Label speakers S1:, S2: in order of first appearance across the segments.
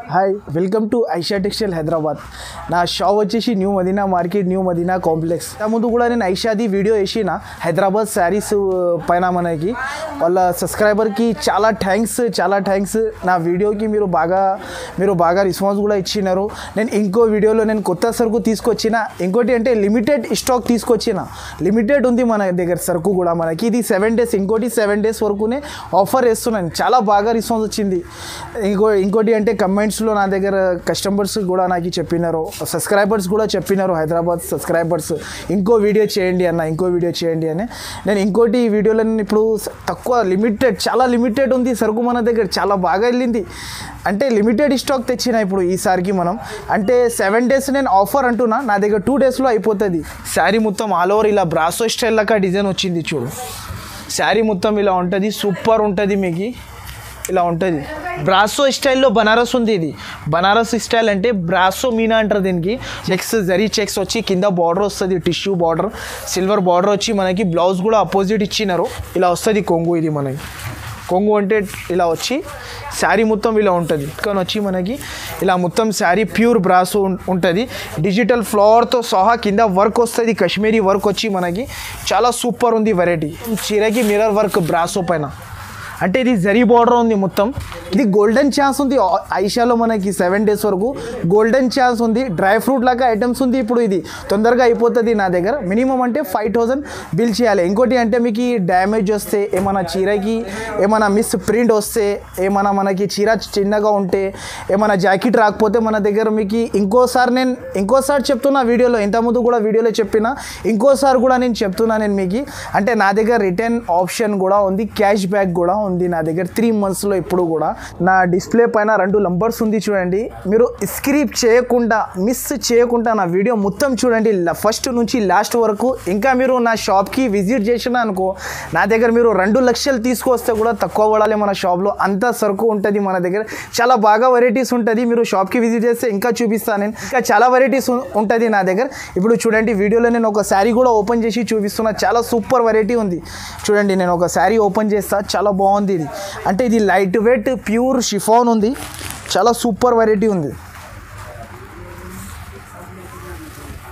S1: Hi welcome to Aisha textile Hyderabad. నా shop వచ్చేసి new Madina market, new Madina complex. ముందు కూడా నేను ఐషాది వీడియో వేసిన హైదరాబాద్ శారీస్ పైన మనకి వాళ్ళ సబ్స్క్రైబర్కి చాలా థ్యాంక్స్. నా వీడియోకి మీరు బాగా రెస్పాన్స్ కూడా ఇచ్చినారు. నేను ఇంకో వీడియోలో నేను కొత్త సరుకు తీసుకొచ్చిన, ఇంకోటి అంటే లిమిటెడ్ స్టాక్ తీసుకొచ్చిన. లిమిటెడ్ ఉంది మన దగ్గర సరుకు కూడా మనకి. ఇది 7 days, ఇంకోటి 7 days వరకునే ఆఫర్ వేస్తున్నాను. చాలా బాగా రెస్పాన్స్ వచ్చింది. ఇంకోటి అంటే కమెంట్స్లో నా దగ్గర కస్టమర్స్ కూడా నాకు చెప్పినారు, సబ్స్క్రైబర్స్ కూడా చెప్పినారు, హైదరాబాద్ సబ్స్క్రైబర్స్ ఇంకో వీడియో చేయండి అని. నేను ఇంకోటి వీడియోలో ఇప్పుడు తక్కువ చాలా లిమిటెడ్ ఉంది సరుకు మన దగ్గర, చాలా బాగా వెళ్ళింది. అంటే లిమిటెడ్ స్టాక్ తెచ్చిన ఇప్పుడు ఈసారికి మనం. అంటే 7 days నేను ఆఫర్ అంటున్నా, నా దగ్గర 2 daysలో అయిపోతుంది. శారీ మొత్తం ఆల్ ఓవర్ ఇలా బ్రాసో స్టైల్ లాగా డిజైన్ వచ్చింది చూడు. శారీ మొత్తం ఇలా ఉంటుంది, సూపర్ ఉంటుంది. మీకు ఇలా ఉంటుంది. బ్రాసో స్టైల్లో బనారస్ ఉంది. ఇది బనారస్ స్టైల్ అంటే బ్రాసో మీనా అంటారు దీనికి. జరీ చెక్స్ వచ్చి కింద బార్డర్ వస్తుంది, టిష్యూ బార్డర్, సిల్వర్ బార్డర్ వచ్చి మనకి బ్లౌజ్ కూడా అపోజిట్ ఇచ్చినారు. ఇలా వస్తుంది కొంగు. ఇది మనకి కొంగు అంటే ఇలా వచ్చి శారీ మొత్తం ఇలా ఉంటుంది. కానీ వచ్చి మనకి ఇలా మొత్తం శారీ ప్యూర్ బ్రాసో ఉంటుంది. డిజిటల్ ఫ్లవర్తో సహా కింద వర్క్ వస్తుంది, కాశ్మీరీ వర్క్ వచ్చి మనకి చాలా సూపర్ ఉంది వెరైటీ. చీరకి మిర్రర్ వర్క్ బ్రాసో పైన. అంటే ఇది జరీ బార్డర్ ఉంది మొత్తం. ఇది గోల్డెన్ ఛాన్స్ ఉంది ఐషాలో మనకి 7 days వరకు గోల్డెన్ ఛాన్స్ ఉంది. డ్రై ఫ్రూట్ లాగా ఐటమ్స్ ఉంది. ఇప్పుడు ఇది తొందరగా అయిపోతుంది నా దగ్గర. మినిమం అంటే 5,000 బిల్ చేయాలి. ఇంకోటి అంటే మీకు డ్యామేజ్ వస్తే, ఏమైనా చీరకి ఏమైనా మిస్ ప్రింట్ వస్తే, ఏమైనా మనకి చీర చిన్నగా ఉంటే, ఏమైనా జాకెట్ రాకపోతే మన దగ్గర మీకు ఇంకోసారి చెప్తున్నా వీడియోలో, ఇంతకుముందు కూడా వీడియోలో చెప్పిన, ఇంకోసారి కూడా నేను చెప్తున్నా మీకు. అంటే నా దగ్గర రిటర్న్ ఆప్షన్ కూడా ఉంది, క్యాష్ బ్యాక్ కూడా ఉంది నా దగ్గర 3 monthsలో. ఇప్పుడు కూడా నా డిస్ప్లే పైన 2 నంబర్స్ ఉంది చూడండి. మీరు స్కిప్ చేయకుండా, మిస్ చేయకుండా నా వీడియో మొత్తం చూడండి, ఫస్ట్ నుంచి లాస్ట్ వరకు. ఇంకా మీరు నా షాప్కి విజిట్ చేసినా అనుకో, నా దగ్గర మీరు 2 లక్షలు తీసుకొస్తే కూడా తక్కువ పడాలి మన షాప్లో. అంత సరుకు ఉంటుంది మన దగ్గర. చాలా బాగా వెరైటీస్ ఉంటుంది. మీరు షాప్కి విజిట్ చేస్తే ఇంకా చూపిస్తాను నేను. ఇంకా చాలా వెరైటీస్ ఉంటుంది నా దగ్గర. ఇప్పుడు చూడండి వీడియోలో నేను ఒక శారీ కూడా ఓపెన్ చేసి చూపిస్తున్నా. చాలా సూపర్ వెరైటీ ఉంది చూడండి. నేను ఒక శారీ ఓపెన్ చేస్తా, చాలా బాగుంది ఇది. అంటే ఇది లైట్ వెయిట్ ప్యూర్ షిఫాన్ ఉంది. చాలా సూపర్ వెరైటీ ఉంది.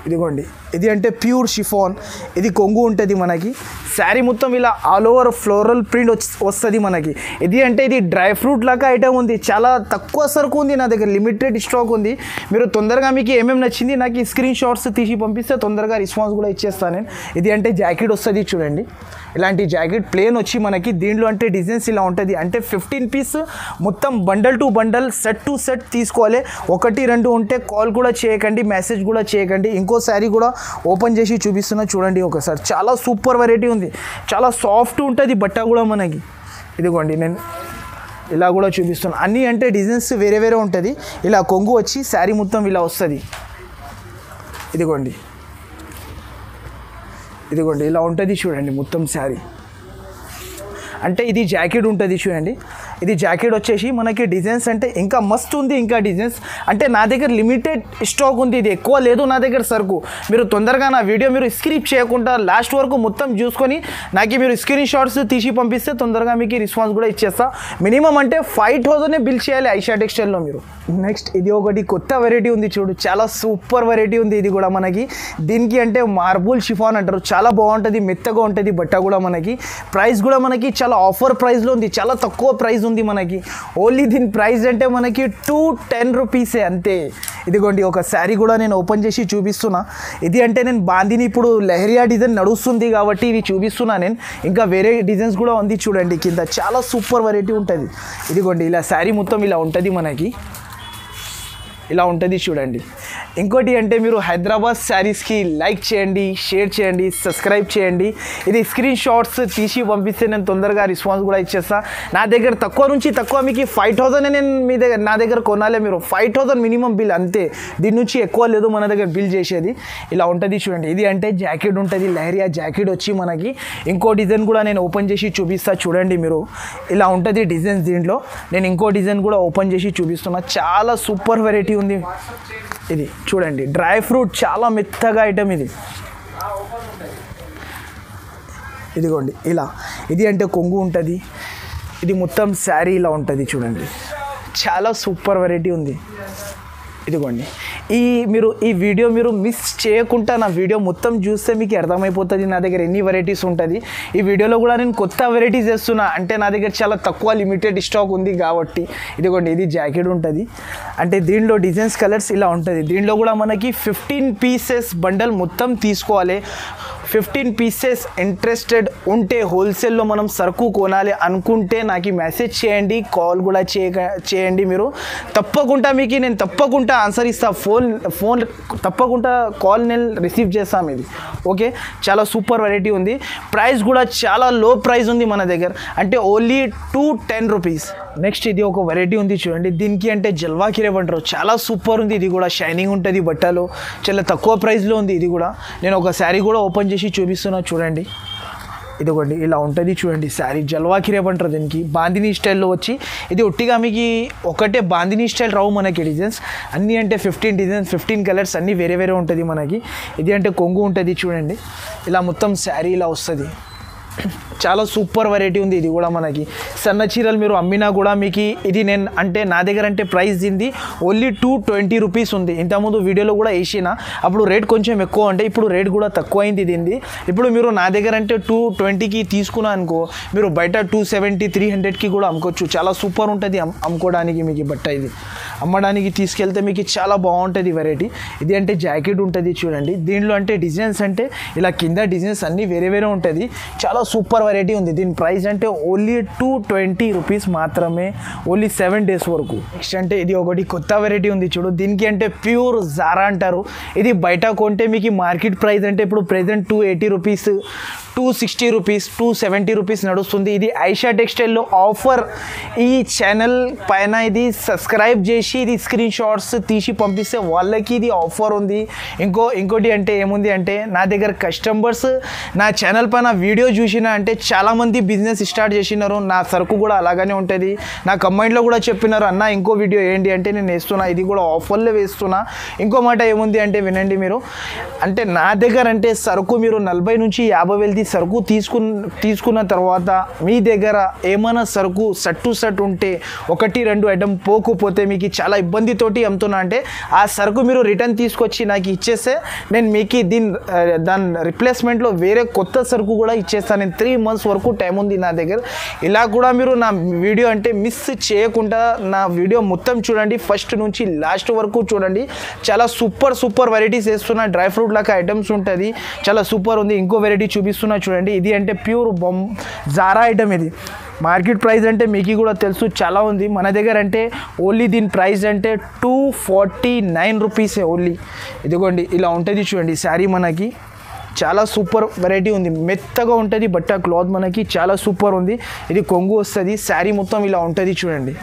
S1: ఇదిగోండి, ఇది అంటే ప్యూర్ షిఫాన్. ఇది కొంగు ఉంటుంది మనకి. శారీ మొత్తం ఇలా ఆల్ ఓవర్ ఫ్లోరల్ ప్రింట్ వస్తుంది మనకి. ఇది డ్రై ఫ్రూట్ లాగా ఐటమ్ ఉంది. చాలా తక్కువ సరుకు ఉంది నా దగ్గర, లిమిటెడ్ స్టాక్ ఉంది. మీరు తొందరగా మీకు ఏమేమి నచ్చింది నాకు స్క్రీన్ షాట్స్ తీసి పంపిస్తే తొందరగా రెస్పాన్స్ కూడా ఇచ్చేస్తాను నేను. ఇది అంటే జాకెట్ వస్తుంది చూడండి. ఇలాంటి జాకెట్ ప్లేన్ వచ్చి మనకి దీంట్లో అంటే డిజైన్స్ ఇలా ఉంటుంది. అంటే 15 pieces మొత్తం bundle to bundle, set to set తీసుకోవాలి. 1 2 ఉంటే కాల్ కూడా చేయకండి, మెసేజ్ కూడా చేయకండి. ఇంకో శారీ కూడా ఓపెన్ చేసి చూపిస్తున్నా చూడండి ఒకసారి. చాలా సూపర్ వెరైటీ ఉంది. చాలా సాఫ్ట్ ఉంటుంది బట్ట కూడా మనకి. ఇదిగోండి నేను ఇలా కూడా చూపిస్తున్నాను. అన్నీ అంటే డిజైన్స్ వేరే ఉంటుంది. ఇలా కొంగు వచ్చి శారీ మొత్తం ఇలా వస్తుంది. ఇదిగోండి ఇలా ఉంటుంది చూడండి మొత్తం శారీ. అంటే ఇది జాకెట్ ఉంటుంది చూడండి. ఇది జాకెట్ వచ్చేసి మనకి డిజైన్స్ అంటే ఇంకా మస్తు ఉంది. ఇంకా డిజైన్స్ అంటే నా దగ్గర లిమిటెడ్ స్టాక్ ఉంది. ఇది ఎక్కువ లేదు నా దగ్గర సరుకు. మీరు తొందరగా నా వీడియో మీరు స్కిప్ చేయకుండా లాస్ట్ వరకు మొత్తం చూసుకొని నాకు మీరు స్క్రీన్ షాట్స్ తీసి పంపిస్తే తొందరగా మీకు రెస్పాన్స్ కూడా ఇచ్చేస్తా. మినిమం అంటే 5,000 బిల్ చేయాలి ఐషా టెక్స్టైల్లో మీరు. నెక్స్ట్ ఇది ఒకటి కొత్త వెరైటీ ఉంది చూడు. చాలా సూపర్ వెరైటీ ఉంది ఇది కూడా మనకి. దీనికి అంటే మార్బుల్ షిఫాన్ అంటారు. చాలా బాగుంటుంది, మెత్తగా ఉంటుంది బట్ట కూడా మనకి. ప్రైస్ కూడా మనకి చాలా ఆఫర్ ప్రైస్లో ఉంది. చాలా తక్కువ ప్రైస్ ఉంది మనకి. ఓన్లీ దీని ప్రైస్ అంటే మనకి 210 rupees అంతే. ఇదిగోండి ఒక శారీ కూడా నేను ఓపెన్ చేసి చూపిస్తున్నా. ఇది అంటే నేను బాందిని ఇప్పుడు లెహరియా డిజైన్ నడుస్తుంది కాబట్టి ఇవి చూపిస్తున్నా నేను. ఇంకా వేరే డిజైన్స్ కూడా ఉంది చూడండి కింద. చాలా సూపర్ వెరైటీ ఉంటుంది. ఇదిగోండి ఇలా శారీ మొత్తం ఇలా ఉంటుంది మనకి. ఇలా ఉంటుంది చూడండి. ఇంకోటి అంటే మీరు హైదరాబాద్ శారీస్కి లైక్ చేయండి, షేర్ చేయండి, సబ్స్క్రైబ్ చేయండి. ఇది స్క్రీన్ షాట్స్ తీసి పంపిస్తే నేను తొందరగా రెస్పాన్స్ కూడా ఇచ్చేస్తా. నా దగ్గర తక్కువ నుంచి తక్కువ మీకు 5,000 నేను నా దగ్గర కొనాలి. మీరు 5,000 మినిమం బిల్ అంతే. దీని నుంచి ఎక్కువ లేదు మన దగ్గర బిల్ చేసేది. ఇలా ఉంటుంది చూడండి. ఇది అంటే జాకెట్ ఉంటుంది, లెహరియా జాకెట్ వచ్చి మనకి. ఇంకో డిజైన్ కూడా నేను ఓపెన్ చేసి చూపిస్తా చూడండి మీరు. ఇలా ఉంటుంది డిజైన్స్ దీంట్లో. నేను ఇంకో డిజైన్ కూడా ఓపెన్ చేసి చూపిస్తున్నా. చాలా సూపర్ వెరైటీ ఉంది ఇది చూడండి. డ్రై ఫ్రూట్ చాలా మెత్తగా ఐటమ్ ఇది. ఇదిగోండి ఇలా. ఇది అంటే కొంగు ఉంటుంది. ఇది మొత్తం శారీ ఇలా ఉంటుంది చూడండి. చాలా సూపర్ వెరైటీ ఉంది. ఇదిగోండి, ఈ వీడియో మీరు మిస్ చేయకుండా నా వీడియో మొత్తం చూస్తే మీకు అర్థమైపోతుంది నా దగ్గర ఎన్ని వెరైటీస్ ఉంటుంది. ఈ వీడియోలో కూడా నేను కొత్త వెరైటీస్ చేస్తున్నా, అంటే నా దగ్గర చాలా తక్కువ లిమిటెడ్ స్టాక్ ఉంది కాబట్టి. ఇదిగోండి, ఇది జాకెట్ ఉంటుంది, అంటే దీనిలో డిజైన్స్ కలర్స్ ఇలా ఉంటుంది. దీనిలో కూడా మనకి 15 పీసెస్ బండల్ మొత్తం తీసుకోవాలి. 15 పీసెస్ ఇంట్రెస్టెడ్ ఉంటే హోల్సేల్లో మనం సరుకు కొనాలి అనుకుంటే నాకు మెసేజ్ చేయండి, కాల్ కూడా చేయండి. మీరు తప్పకుండా మీకు నేను తప్పకుండా ఆన్సర్ ఇస్తా. ఫోన్ తప్పకుండా కాల్ నేను రిసీవ్ చేస్తాను. ఇది ఓకే, చాలా సూపర్ వెరైటీ ఉంది. ప్రైస్ కూడా చాలా లో ప్రైస్ ఉంది మన దగ్గర, అంటే ఓన్లీ 210 రూపీస్. నెక్స్ట్ ఇది ఒక వెరైటీ ఉంది చూడండి, దీనికి అంటే జల్వా కిరేబ్ అంటారు. చాలా సూపర్ ఉంది, ఇది కూడా షైనింగ్ ఉంటుంది, బట్టలు చాలా తక్కువ ప్రైస్లో ఉంది. ఇది కూడా నేను ఒక శారీ కూడా ఓపెన్ చేసి చూపిస్తున్నా చూడండి. ఇదిగోండి, ఇలా ఉంటుంది చూడండి శారీ. జల్వా కిరేబ్ అంటారు దీనికి. బాందినీ స్టైల్లో వచ్చి ఇది ఒట్టిగా మీకు ఒకటే బాందినీ స్టైల్ రావు మనకి డిజైన్స్ అన్నీ, అంటే 15 డిజైన్స్ 15 కలర్స్ అన్నీ వేరే వేరే ఉంటుంది మనకి. ఇది అంటే కొంగు ఉంటుంది చూడండి, ఇలా మొత్తం శారీ ఇలా వస్తుంది. చాలా సూపర్ వెరైటీ ఉంది. ఇది కూడా మనకి సన్న చీరలు మీరు అమ్మినా కూడా మీకు ఇది నేను అంటే నా దగ్గర అంటే ప్రైస్ దీనిది ఓన్లీ 220 రూపీస్ ఉంది. ఇంతకుముందు వీడియోలో కూడా వేసిన, అప్పుడు రేట్ కొంచెం ఎక్కువ అంటే ఇప్పుడు రేట్ కూడా తక్కువ అయింది దీనిది. ఇప్పుడు మీరు నా దగ్గర అంటే 220కి తీసుకున్నా అనుకో, మీరు బయట 270 300కి కూడా అమ్ముకోవచ్చు. చాలా సూపర్ ఉంటుంది అమ్ముకోవడానికి. మీకు బట్ట ఇది అమ్మడానికి తీసుకెళ్తే మీకు చాలా బాగుంటుంది వెరైటీ. ఇది అంటే జాకెట్ ఉంటుంది చూడండి. దీనిలో అంటే డిజైన్స్ అంటే ఇలా కింద డిజైన్స్ అన్నీ వేరే వేరే ఉంటుంది. చాలా సూపర్ వెరైటీ ఉంది. దీని ప్రైస్ అంటే ఓన్లీ 220 రూపీస్ మాత్రమే, ఓన్లీ 7 డేస్ వరకు. నెక్స్ట్ అంటే ఇది ఒకటి కొత్త వెరైటీ ఉంది చూడు, దీనికి అంటే ప్యూర్ జారా అంటారు. ఇది బయట కొంటే మీకు మార్కెట్ ప్రైస్ అంటే ఇప్పుడు ప్రెజెంట్ 280 రూపీస్ 260 రూపీస్ 270 రూపీస్ నడుస్తుంది. ఇది ఐషా టెక్స్టైల్లో ఆఫర్. ఈ ఛానల్ పైన ఇది సబ్స్క్రైబ్ చేసి ఇది స్క్రీన్ షాట్స్ తీసి పంపిస్తే వాళ్ళకి ఇది ఆఫర్ ఉంది. ఇంకోటి అంటే ఏముంది అంటే నా దగ్గర కస్టమర్స్ నా ఛానల్ పైన వీడియో చూసినా అంటే చాలామంది బిజినెస్ స్టార్ట్ చేసినారు. నా సరుకు కూడా అలాగనే ఉంటుంది. నా కమెంట్లో కూడా చెప్పినారు, అన్న ఇంకో వీడియో ఏంటి అంటే నేను వేస్తున్నా, ఇది కూడా ఆఫర్లో వేస్తున్నా. ఇంకో మాట ఏముంది అంటే వినండి మీరు, అంటే నా దగ్గర అంటే సరుకు మీరు 40 నుంచి 50 వేలది సరుకు తీసుకున్న తర్వాత మీ దగ్గర ఏమైనా సరుకు సట్టు ఉంటే 1-2 ఐటమ్ పోకపోతే మీకు చాలా ఇబ్బందితోటి అమ్ముతున్నా అంటే ఆ సరుకు మీరు రిటర్న్ తీసుకొచ్చి నాకు ఇచ్చేస్తే నేను మీకు దాని రిప్లేస్మెంట్లో వేరే కొత్త సరుకు కూడా ఇచ్చేస్తాను. నేను 3 మంత్స్ వరకు టైం ఉంది నా దగ్గర. ఇలా కూడా మీరు నా వీడియో అంటే మిస్ చేయకుండా నా వీడియో మొత్తం చూడండి, ఫస్ట్ నుంచి లాస్ట్ వరకు చూడండి. చాలా సూపర్ వెరైటీస్ వేస్తున్నా. డ్రై ఫ్రూట్ లాగా ఐటమ్స్ ఉంటుంది, చాలా సూపర్ ఉంది. ఇంకో వెరైటీ చూపిస్తున్నా చూడండి. ఇది అంటే ప్యూర్ జారా ఐటమ్. ఇది మార్కెట్ ప్రైస్ అంటే మీకు కూడా తెలుసు చాలా ఉంది. మన దగ్గర అంటే ఓన్లీ దీని ప్రైస్ అంటే 249 రూపీసే ఓన్లీ. ఇదిగోండి, ఇలా ఉంటుంది చూడండి శారీ. మనకి చాలా సూపర్ వెరైటీ ఉంది, మెత్తగా ఉంటుంది బట్ట క్లాత్ మనకి చాలా సూపర్ ఉంది. ఇది కొంగు వస్తుంది, శారీ మొత్తం ఇలా ఉంటుంది చూడండి.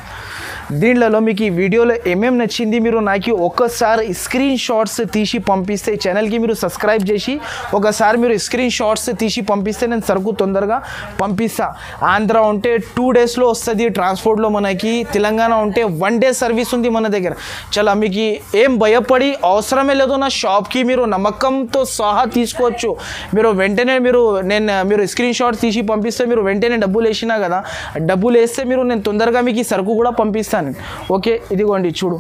S1: దీంట్లో మీకు ఈ వీడియోలో ఏమేమి నచ్చింది మీరు నాకు ఒక్కసారి స్క్రీన్ షాట్స్ తీసి పంపిస్తే, ఛానల్కి మీరు సబ్స్క్రైబ్ చేసి ఒకసారి మీరు స్క్రీన్ షాట్స్ తీసి పంపిస్తే నేను సరుకు తొందరగా పంపిస్తా. ఆంధ్ర ఉంటే 2 డేస్లో వస్తుంది ట్రాన్స్పోర్ట్లో మనకి. తెలంగాణ ఉంటే 1 డే సర్వీస్ ఉంది మన దగ్గర. చాలా మీకు ఏం భయపడి అవసరమే లేదు. నా షాప్కి మీరు నమ్మకంతో సహా తీసుకోవచ్చు. మీరు వెంటనే మీరు స్క్రీన్ షాట్స్ తీసి పంపిస్తే మీరు వెంటనే డబ్బులు వేసినా కదా, డబ్బులు వేస్తే నేను తొందరగా మీకు ఈ సరుకు కూడా పంపిస్తాను. ఓకే, ఇదిగోండి చూడు,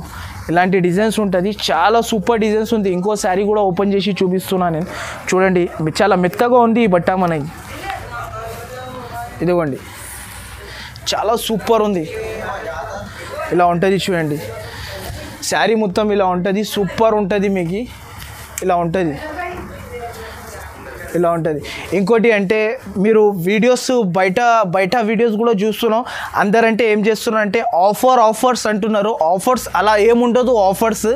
S1: ఇలాంటి డిజైన్స్ ఉంటుంది. చాలా సూపర్ డిజైన్స్ ఉంది. ఇంకో శారీ కూడా ఓపెన్ చేసి చూపిస్తున్నాను నేను చూడండి. చాలా మెత్తగా ఉంది ఈ బట్ట మనకి. ఇదిగోండి, చాలా సూపర్ ఉంది. ఇలా ఉంటుంది చూడండి, శారీ మొత్తం ఇలా ఉంటుంది. సూపర్ ఉంటుంది మీకు, ఇలా ఉంటుంది. ఇలా ఉంటుంది. ఇంకోటి అంటే మీరు వీడియోస్ బయట వీడియోస్ కూడా చూస్తున్నాం. అందరంటే ఏం చేస్తున్నారు అంటే ఆఫర్స్ అంటున్నారు. ఆఫర్స్ అలా ఏముండదు. ఆఫర్స్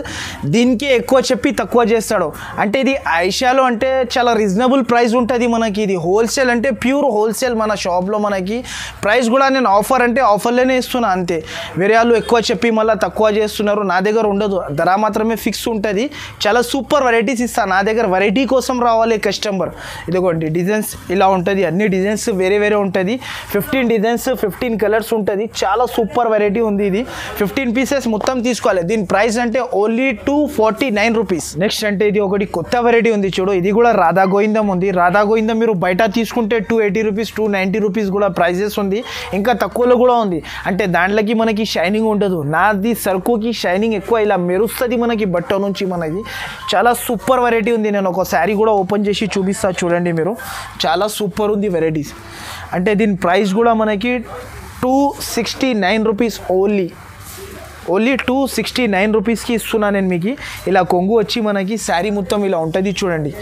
S1: దీనికి ఎక్కువ చెప్పి తక్కువ చేస్తాడు. అంటే ఇది ఐషాలో అంటే చాలా రీజనబుల్ ప్రైస్ ఉంటుంది మనకి. ఇది హోల్సేల్ అంటే ప్యూర్ హోల్సేల్ మన షాప్లో మనకి. ప్రైస్ కూడా నేను ఆఫర్ అంటే ఆఫర్లోనే ఇస్తున్నా అంతే. వేరే వాళ్ళు ఎక్కువ చెప్పి మళ్ళీ తక్కువ చేస్తున్నారు. నా దగ్గర ఉండదు, ధర మాత్రమే ఫిక్స్ ఉంటుంది. చాలా సూపర్ వెరైటీస్ ఇస్తాను. నా దగ్గర వెరైటీ కోసం రావాలి కస్టమర్. ఇదిగోండి డిజైన్స్ ఇలా ఉంటుంది, అన్ని డిజైన్స్ వేరే వేరే ఉంటుంది. 15 డిజైన్స్ 15 కలర్స్ ఉంటుంది. చాలా సూపర్ వెరైటీ ఉంది. ఇది 15 పీసెస్ మొత్తం తీసుకోవాలి. దీని ప్రైస్ అంటే ఓన్లీ 249 రూపీస్. నెక్స్ట్ అంటే ఇది ఒకటి కొత్త వెరైటీ ఉంది చూడు, ఇది కూడా రాధా గోవిందం ఉంది. రాధా గోవిందం మీరు బయట తీసుకుంటే 280 రూపీస్ 290 రూపీస్ కూడా ప్రైజెస్ ఉంది. ఇంకా తక్కువలో కూడా ఉంది. అంటే దాంట్లోకి మనకి షైనింగ్ ఉండదు, నాది సరుకుకి షైనింగ్ ఎక్కువ, ఇలా మెరుస్తుంది మనకి బట్ట నుంచి. మనకి చాలా సూపర్ వెరైటీ ఉంది. నేను ఒక శారీ కూడా ఓపెన్ చేసి చూపిస్తా చూడండి మీరు, చాలా సూపర్ ఉంది వెరైటీస్. అంటే దీని ప్రైస్ కూడా మనకి 269 రూపీస్ ఓన్లీ 269 రూపీస్కి ఇస్తున్నాను నేను మీకు. ఇలా కొంగు వచ్చి మనకి శారీ మొత్తం ఇలా ఉంటుంది చూడండి,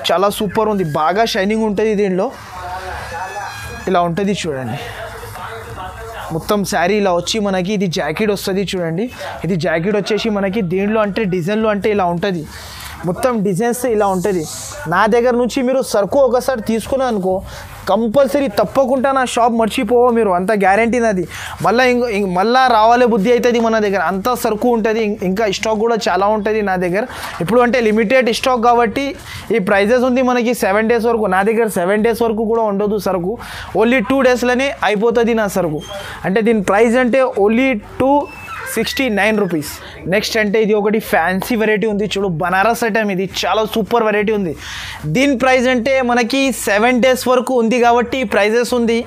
S1: చాలా సూపర్ ఉంది, బాగా షైనింగ్ ఉంటుంది దీనిలో. ఇలా ఉంటుంది చూడండి మొత్తం శారీ ఇలా వచ్చి మనకి. ఇది జాకెట్ వస్తుంది చూడండి, ఇది జాకెట్ వచ్చేసి మనకి దీంట్లో అంటే డిజైన్లో అంటే ఇలా ఉంటుంది, మొత్తం డిజైన్స్ ఇలా ఉంటుంది. నా దగ్గర నుంచి మీరు సరుకు ఒకసారి తీసుకున్నా అనుకో, కంపల్సరీ తప్పకుండా నా షాప్ మర్చిపోవో మీరు, అంత గ్యారంటీ నాది. మళ్ళీ రావాలే బుద్ధి అవుతుంది మన దగ్గర, అంత సరుకు ఉంటుంది. ఇంకా స్టాక్ కూడా చాలా ఉంటుంది నా దగ్గర. ఇప్పుడు అంటే లిమిటెడ్ స్టాక్ కాబట్టి ఈ ప్రైజెస్ ఉంది మనకి 7 డేస్ వరకు. నా దగ్గర 7 డేస్ వరకు కూడా ఉండదు సరుకు, ఓన్లీ 2 డేస్లోనే అయిపోతుంది నా సరుకు. అంటే దీని ప్రైస్ అంటే ఓన్లీ 269 రూపీస్. నెక్స్ట్ అంటే ఇది ఒకటి ఫ్యాన్సీ వెరైటీ ఉంది చూడు, బనారస్ ఐటమ్. ఇది చాలా సూపర్ వెరైటీ ఉంది. దీని ప్రైస్ అంటే మనకి 7 డేస్ వరకు ఉంది కాబట్టి ప్రైజెస్ ఉంది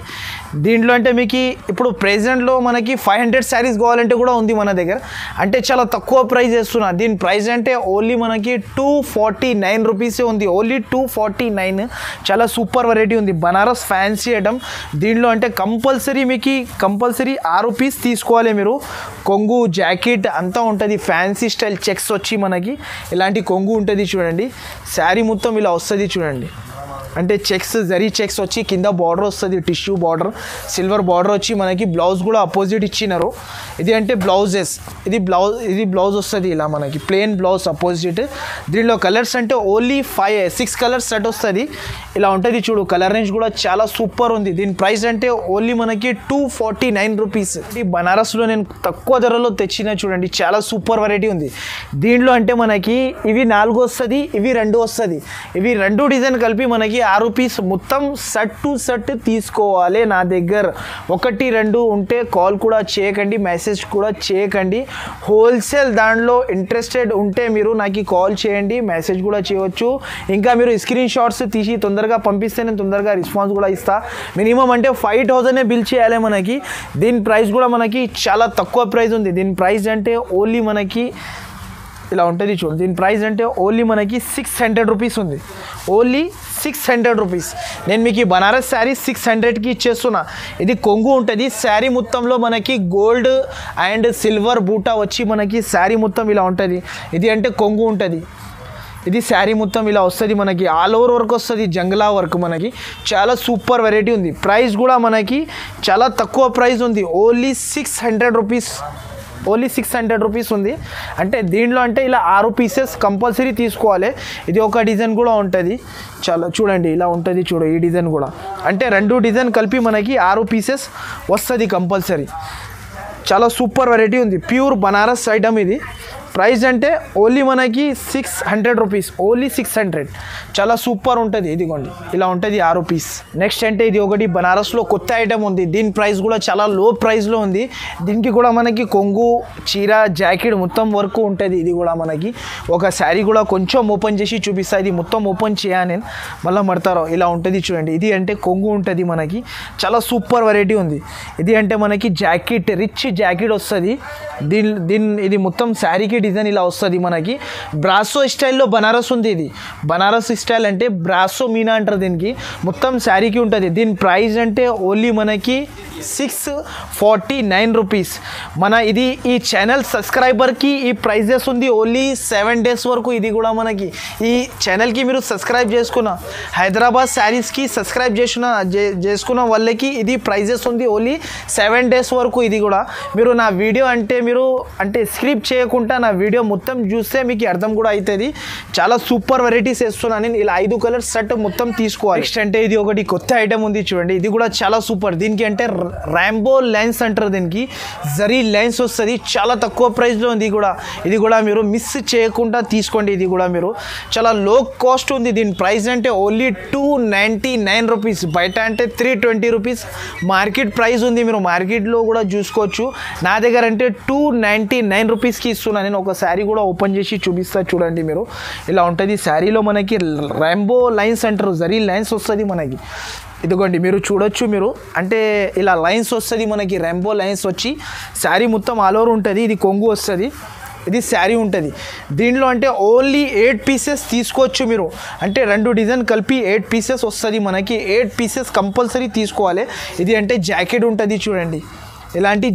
S1: దీంట్లో. అంటే మీకు ఇప్పుడు ప్రెజెంట్లో మనకి 500 శారీస్ కావాలంటే కూడా ఉంది మన దగ్గర. అంటే చాలా తక్కువ ప్రైస్ చేస్తున్నా. దీని ప్రైస్ అంటే ఓన్లీ మనకి 249 రూపీసే ఉంది, ఓన్లీ 249. చాలా సూపర్ వెరైటీ ఉంది, బనారస్ ఫ్యాన్సీ ఐటమ్. దీంట్లో అంటే కంపల్సరీ 6 పీస్ తీసుకోవాలి మీరు. కొంగు జాకెట్ అంతా ఉంటుంది, ఫ్యాన్సీ స్టైల్ చెక్స్ వచ్చి మనకి ఇలాంటి కొంగు ఉంటుంది చూడండి. శారీ మొత్తం ఇలా వస్తుంది చూడండి, అంటే చెక్స్ జరీ చెక్స్ వచ్చి కింద బార్డర్ వస్తుంది, టిష్యూ బార్డర్, సిల్వర్ బార్డర్ వచ్చి మనకి. బ్లౌజ్ కూడా అపోజిట్ ఇచ్చినారు. ఇది అంటే బ్లౌజెస్, ఇది బ్లౌజ్ వస్తుంది ఇలా మనకి, ప్లెయిన్ బ్లౌజ్ అపోజిట్. దీనిలో కలర్స్ అంటే ఓన్లీ 6 కలర్స్ సెట్ వస్తుంది. ఇలా ఉంటుంది చూడు, కలర్ రేంజ్ కూడా చాలా సూపర్ ఉంది. దీని ప్రైస్ అంటే ఓన్లీ మనకి 249 రూపీస్. ఈ బనారస్లో నేను తక్కువ ధరలో తెచ్చిన చూడండి, చాలా సూపర్ వెరైటీ ఉంది. దీంట్లో అంటే మనకి ఇవి 4 వస్తుంది, ఇవి 2 వస్తుంది. ఇవి 2 డిజైన్ కలిపి మనకి 6 పీస్ మొత్తం సెట్ టు సెట్ తీసుకోవాలి. నా దగ్గర 1, 2 ఉంటే కాల్ కూడా చేయకండి, మెసేజ్ కూడా చేయకండి. హోల్సేల్ దాంట్లో ఇంట్రెస్టెడ్ ఉంటే మీరు నాకు కాల్ చేయండి, మెసేజ్ కూడా చేయవచ్చు. ఇంకా మీరు స్క్రీన్ షాట్స్ తీసి తొందరగా పంపిస్తే నేను తొందరగా రెస్పాన్స్ కూడా ఇస్తా. మినిమం అంటే 5000 బిల్ చేయాలి మనకి. దీని ప్రైస్ కూడా మనకి చాలా తక్కువ ప్రైస్ ఉంది. దీని ప్రైస్ అంటే ఓన్లీ మనకి ఇలా ఉంటుంది చూడు. దీని ప్రైస్ అంటే ఓన్లీ మనకి 600 రూపీస్ ఉంది, ఓన్లీ 600 రూపీస్. నేను మీకు ఈ బనారస్ శారీ 600కి ఇచ్చేస్తున్నా. ఇది కొంగు ఉంటుంది, శారీ మొత్తంలో మనకి గోల్డ్ అండ్ సిల్వర్ బూటా వచ్చి మనకి శారీ మొత్తం ఇలా ఉంటుంది. ఇది అంటే కొంగు ఉంటుంది. ఇది శారీ మొత్తం ఇలా వస్తుంది మనకి, ఆల్ ఓవర్ వర్క్ వస్తుంది, జంగ్లా వర్క్ మనకి. చాలా సూపర్ వెరైటీ ఉంది. ప్రైస్ కూడా మనకి చాలా తక్కువ ప్రైస్ ఉంది, ఓన్లీ 600 రూపీస్, ఓన్లీ 600 రూపీస్ ఉంది. అంటే దీంట్లో అంటే ఇలా 6 పీసెస్ కంపల్సరీ తీసుకోవాలి. ఇది ఒక డిజైన్ కూడా ఉంటుంది, చాలా చూడండి ఇలా ఉంటుంది చూడు. ఈ డిజైన్ కూడా అంటే 2 డిజైన్ కలిపి మనకి 6 పీసెస్ వస్తుంది కంపల్సరీ. చాలా సూపర్ వెరైటీ ఉంది, ప్యూర్ బనారస్ ఐటమ్ ఇది. ప్రైస్ అంటే ఓన్లీ మనకి 600 రూపీస్, ఓన్లీ 600. చాలా సూపర్ ఉంటుంది. ఇదిగోండి ఇలా ఉంటుంది 6 పీస్. నెక్స్ట్ అంటే ఇది ఒకటి బనారస్లో కొత్త ఐటమ్ ఉంది. దీని ప్రైస్ కూడా చాలా లో ప్రైస్లో ఉంది. దీనికి కూడా మనకి కొంగు, చీర, జాకెట్ మొత్తం వర్క్ ఉంటుంది. ఇది కూడా మనకి ఒక శారీ కూడా కొంచెం ఓపెన్ చేసి చూపిస్తా. ఇది మొత్తం ఓపెన్ చేయాలి నేను, మళ్ళీ మడతారో. ఇలా ఉంటుంది చూడండి. ఇది అంటే కొంగు ఉంటుంది మనకి, చాలా సూపర్ వెరైటీ ఉంది. ఇది అంటే మనకి జాకెట్, రిచ్ జాకెట్ వస్తుంది. ఇది మొత్తం శారీకి డిజైన్ ఇలా వస్తుంది మనకి. బ్రాసో స్టైల్లో బనారస్ ఉంది. ఇది బనారస్ స్టైల్ అంటే బ్రాసో మీనా అంటారు దీనికి. మొత్తం శారీకి ఉంటుంది. దీని ప్రైస్ అంటే ఓన్లీ మనకి 649 రూపీస్. ఇది ఈ ఛానల్ సబ్స్క్రైబర్కి ఈ ప్రైజెస్ ఉంది ఓన్లీ 7 డేస్ వరకు. ఇది కూడా మనకి ఈ ఛానల్కి మీరు సబ్స్క్రైబ్ చేసుకున్న, హైదరాబాద్ శారీస్కి సబ్స్క్రైబ్ చేసుకున్న వాళ్ళకి ఇది ప్రైజెస్ ఉంది ఓన్లీ 7 డేస్ వరకు. ఇది కూడా మీరు నా వీడియో అంటే స్క్రిప్ట్ చేయకుండా నా వీడియో మొత్తం చూస్తే మీకు అర్థం కూడా అవుతుంది. చాలా సూపర్ వెరైటీస్ వేస్తున్నాను నేను. ఇలా 5 కలర్స్ సెట్ మొత్తం తీసుకోవాలి. నెక్స్ట్ అంటే ఇది ఒకటి కొత్త ఐటమ్ ఉంది చూడండి, ఇది కూడా చాలా సూపర్. దీనికి అంటే ర్యాంబో లైన్స్ అంటారు, దీనికి జరీ లైన్స్ వస్తుంది, చాలా తక్కువ ప్రైస్లో ఉంది. ఇది కూడా మీరు మిస్ చేయకుండా తీసుకోండి. ఇది కూడా మీరు చాలా లో కాస్ట్ ఉంది. దీని ప్రైస్ అంటే ఓన్లీ 299 రూపీస్, బయట అంటే 320 రూపీస్ మార్కెట్ ప్రైస్ ఉంది. మీరు మార్కెట్లో కూడా చూసుకోవచ్చు. నా దగ్గర అంటే 299 రూపీస్కి ఇస్తున్నాను నేను. ఒక శారీ కూడా ఓపెన్ చేసి చూపిస్తా చూడండి. మీరు ఇలా ఉంటుంది. శారీలో మనకి ర్యాంబో లైన్స్ అంటారు, జరీ లైన్స్ వస్తుంది మనకి. ఇదిగోండి మీరు చూడొచ్చు. మీరు అంటే ఇలా లైన్స్ వస్తుంది మనకి, ర్యాంబో లైన్స్ వచ్చి శారీ మొత్తం ఆల్ ఓవర్ ఉంటుంది. ఇది కొంగు వస్తుంది, ఇది శారీ ఉంటుంది. దీనిలో అంటే ఓన్లీ 8 పీసెస్ తీసుకోవచ్చు మీరు. అంటే 2 డిజైన్ కలిపి 8 పీసెస్ వస్తుంది మనకి. 8 పీసెస్ కంపల్సరీ తీసుకోవాలి. ఇది అంటే జాకెట్ ఉంటుంది చూడండి, ఇలాంటి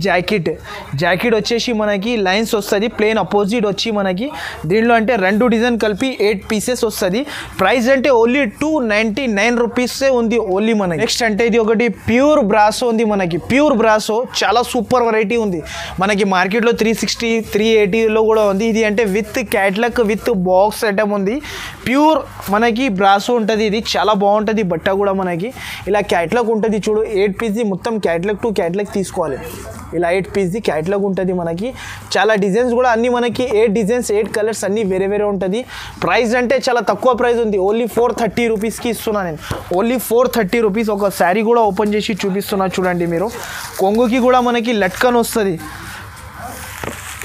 S1: జాకెట్ వచ్చేసి మనకి లైన్స్ వస్తుంది, ప్లెయిన్ అపోజిట్ వచ్చి మనకి. దీనిలో అంటే 2 డిజైన్ కలిపి 8 పీసెస్ వస్తుంది. ప్రైస్ అంటే ఓన్లీ 299 రూపీసే ఉంది ఓన్లీ మనకి. నెక్స్ట్ అంటే ఇది ఒకటి ప్యూర్ బ్రాసో ఉంది మనకి. ప్యూర్ బ్రాసో చాలా సూపర్ వెరైటీ ఉంది మనకి. మార్కెట్లో 360 380లో కూడా ఉంది. ఇది అంటే with catalogue with box item ఉంది. ప్యూర్ మనకి బ్రాసో ఉంటుంది. ఇది చాలా బాగుంటుంది బట్ట కూడా మనకి. ఇలా క్యాట్లాగ్ ఉంటుంది చూడు, 8 పీస్ మొత్తం క్యాట్లాగ్ టు క్యాట్లాగ్ తీసుకోవాలి. ఇలా 8 పీస్ది క్యాట్లాగ్ ఉంటుంది మనకి. చాలా డిజైన్స్ కూడా అన్నీ మనకి 8 డిజైన్స్ 8 కలర్స్ అన్నీ వేరే వేరే ఉంటుంది. ప్రైస్ అంటే చాలా తక్కువ ప్రైస్ ఉంది, ఓన్లీ 430 రూపీస్కి ఇస్తున్నాను నేను. Only 430 rupees. ఒక శారీ కూడా ఓపెన్ చేసి చూపిస్తున్నా చూడండి మీరు. కొంగుకి కూడా మనకి లట్కన్ వస్తుంది,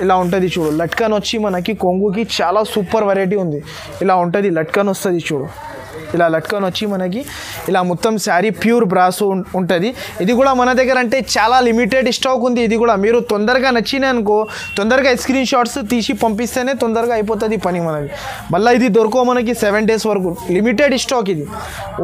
S1: ఇలా ఉంటుంది చూడు. లట్కన్ వచ్చి మనకి కొంగుకి చాలా సూపర్ వెరైటీ ఉంది. ఇలా ఉంటుంది, లట్కన్ వస్తుంది చూడు. ఇలా లట్కన్ వచ్చి మనకి ఇలా మొత్తం శారీ ప్యూర్ బ్రాసో ఉంటుంది. ఇది కూడా మన దగ్గర అంటే చాలా లిమిటెడ్ స్టాక్ ఉంది. ఇది కూడా మీరు తొందరగా నచ్చినాయి అనుకో, తొందరగా స్క్రీన్ షాట్స్ తీసి పంపిస్తేనే తొందరగా అయిపోతుంది పని మనది. మళ్ళీ ఇది దొరకో మనకి 7 days వరకు. లిమిటెడ్ స్టాక్ ఇది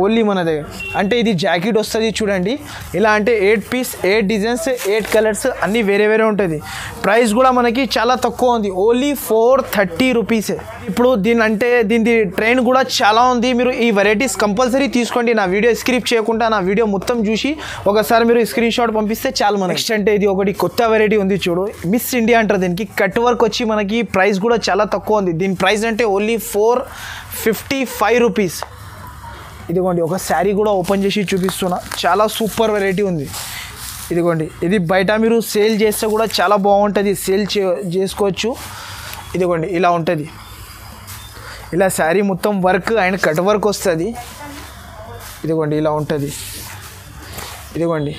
S1: ఓన్లీ మన దగ్గర. అంటే ఇది జాకెట్ వస్తుంది చూడండి. ఇలా అంటే 8 పీస్ 8 డిజైన్స్ 8 కలర్స్ అన్నీ వేరే వేరే ఉంటుంది. ప్రైస్ కూడా మనకి చాలా తక్కువ ఉంది, ఓన్లీ 430 రూపీసే. ఇప్పుడు దీని ట్రైన్ కూడా చాలా ఉంది. మీరు ఈ వెరైటీస్ కంపల్సరీ తీసుకోండి. నా వీడియో స్క్రిప్ట్ చేయకుండా నా వీడియో మొత్తం చూసి ఒకసారి మీరు స్క్రీన్ షాట్ పంపిస్తే చాలు మనకి. నెక్స్ట్ అంటే ఇది ఒకటి కొత్త వెరైటీ ఉంది చూడు, మిస్ ఇండియా అంటారు దీనికి. కట్ వర్క్ వచ్చి మనకి ప్రైస్ కూడా చాలా తక్కువ ఉంది. దీని ప్రైస్ అంటే ఓన్లీ 455 రూపీస్. ఇదిగోండి ఒక శారీ కూడా ఓపెన్ చేసి చూపిస్తున్నా, చాలా సూపర్ వెరైటీ ఉంది. ఇదిగోండి, ఇది బయట మీరు సేల్ చేస్తే కూడా చాలా బాగుంటుంది, సేల్ చేసుకోవచ్చు. ఇదిగోండి ఇలా ఉంటుంది. ఇలా శారీ మొత్తం వర్క్ అండ్ కట్ వర్క్ వస్తుంది. ఇదిగోండి ఇలా ఉంటుంది. ఇదిగోండి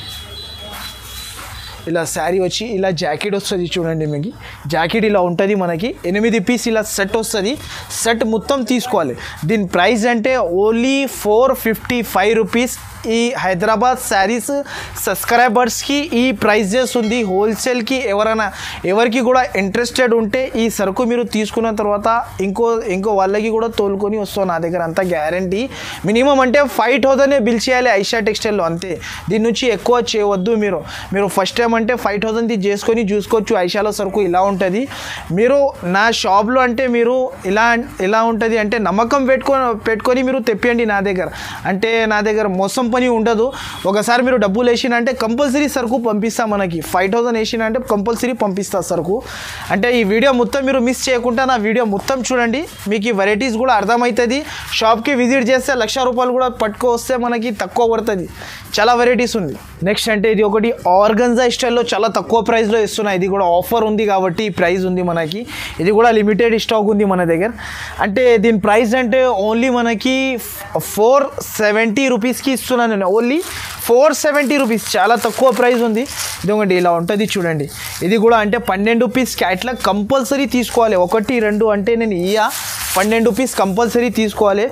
S1: ఇలా శారీ వచ్చి ఇలా జాకెట్ వస్తుంది చూడండి. మీకు జాకెట్ ఇలా ఉంటుంది మనకి. 8 పీస్ ఇలా సెట్ వస్తుంది. సెట్ మొత్తం తీసుకోవాలి. దీని ప్రైస్ అంటే ఓన్లీ 455 రూపీస్. ఈ హైదరాబాద్ శారీస్ సబ్స్క్రైబర్స్కి ఈ ప్రైజెస్ ఉంది. హోల్సేల్కి ఎవరికి కూడా ఇంట్రెస్టెడ్ ఉంటే ఈ సరుకు మీరు తీసుకున్న తర్వాత ఇంకో వాళ్ళకి కూడా తోలుకొని వస్తాం నా దగ్గర, అంత గ్యారంటీ. మినిమం అంటే 5000 బిల్ చేయాలి ఐషా టెక్స్టైల్లో, అంతే. దీని నుంచి ఎక్కువ చేయవద్దు. మీరు ఫస్ట్ టైం అంటే 5000 చేసుకొని చూసుకోవచ్చు. ఐషాలో సరుకు ఇలా ఉంటుంది. మీరు నా షాప్లో అంటే మీరు ఇలా ఉంటుంది అంటే నమ్మకం పెట్టుకొని మీరు తెప్పియండి నా దగ్గర. అంటే నా దగ్గర మోసం పని ఉండదు. ఒకసారి మీరు డబ్బులు వేసినా అంటే కంపల్సరీ సరుకు పంపిస్తా. మనకి 5000 వేసినా అంటే కంపల్సరీ పంపిస్తా సరుకు. అంటే ఈ వీడియో మొత్తం మీరు మిస్ చేయకుండా నా వీడియో మొత్తం చూడండి, మీకు ఈ వెరైటీస్ కూడా అర్థమవుతుంది. షాప్కి విజిట్ చేస్తే 1,00,000 రూపాయలు కూడా పట్టుకొస్తే మనకి తక్కువ పడుతుంది. చాలా వెరైటీస్ ఉంది. నెక్స్ట్ అంటే ఇది ఒకటి ఆర్గన్జా స్టైల్లో చాలా తక్కువ ప్రైస్లో ఇస్తున్నాయి. ఇది కూడా ఆఫర్ ఉంది కాబట్టి ఈ ప్రైస్ ఉంది మనకి. ఇది కూడా లిమిటెడ్ స్టాక్ ఉంది మన దగ్గర. అంటే దీని ప్రైస్ అంటే ఓన్లీ మనకి 470 రూపీస్కి ఇస్తున్నాను నేను. ఓన్లీ 470 రూపీస్, చాలా తక్కువ ప్రైస్ ఉంది. ఇదిగోండి ఇలా ఉంటుంది చూడండి. ఇది కూడా అంటే 12 పీస్ క్యాట్లాగ్ కంపల్సరీ తీసుకోవాలి. 1 2 అంటే నేను 12 పీస్ కంపల్సరీ తీసుకోవాలి.